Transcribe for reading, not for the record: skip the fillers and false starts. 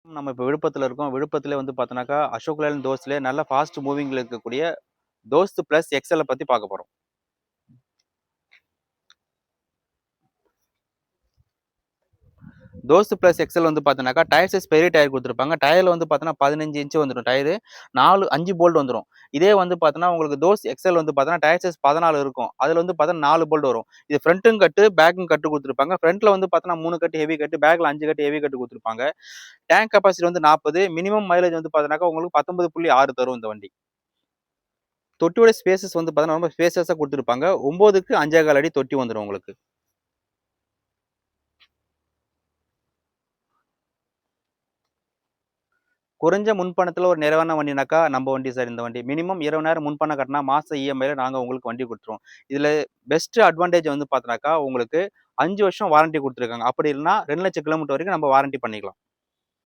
நம்ம இப்போ விழுப்புரத்துல இருக்கோம். விழுப்புரத்திலே வந்து பார்த்தோம்னாக்கா, அசோக் லேலண்ட் தோஸ்த்லே நல்ல ஃபாஸ்ட் மூவிங்ல இருக்கக்கூடிய தோஸ்த் பிளஸ் எக்ஸ்எல்ல பத்தி பார்க்க போறோம். தோஸ்த் பிளஸ் எக்ஸ்எல் வந்து பார்த்தோம்னாக்கா, டயர் சைஸ் பெரிய டயர் குடுத்துருப்பாங்க. டயர்ல வந்து பார்த்தோம்னா 15 இன்ச் வந்துரும் டயரு. 5 போல்ட் வந்துரும். இதே வந்து பார்த்தோம்னா, உங்களுக்கு தோஸ்த் எக்ஸ்எல் வந்து பார்த்தோம்னா, டயர் சைஸ் 14 இருக்கும். அதுல வந்து பார்த்தா 4 போல்ட் வரும். இது ஃப்ரண்ட்டும் கட்டு, பேக்கும் கட்டு குடுத்துருப்பாங்க. ஃப்ரண்ட்ல வந்து பார்த்தோம்னா 3 கட்டு ஹெவி கட்டு, பேக்ல 5 கட்டு ஹெவி கட்டு குடுத்துருப்பாங்க. டேங்க் கெப்பாசிட்டி வந்து 40. மினிமம் மைலேஜ் வந்து பார்த்தோம்னாக்கா, உங்களுக்கு 19.6 தரும் இந்த வண்டி. தொட்டியோட ஸ்பேசஸ் வந்து பார்த்தோம்னா, ரொம்ப ஸ்பேசியஸா குடுத்துருப்பாங்க. 9க்கு 5 1/4 அடி தொட்டி வந்துரும் உங்களுக்கு. குறைஞ்ச முன்பணத்துல ஒரு நிறைவான வண்டினாக்கா நம்ம வண்டி சார் இந்த வண்டி. மினிமம் 20,000 முன்பணம் கட்டினா மாசம் இஎம்ஐல நாங்க உங்களுக்கு வண்டி குடுத்துருவோம். இதுல பெஸ்ட் அட்வான்டேஜ் வந்து பார்த்தோம்னாக்கா, உங்களுக்கு 5 வருஷம் வாரண்டி குடுத்துருக்காங்க. அப்படி இல்லன்னா 2,00,000 கிலோமீட்டர் வரைக்கும் நம்ம வாரண்டி பண்ணிக்கலாம்.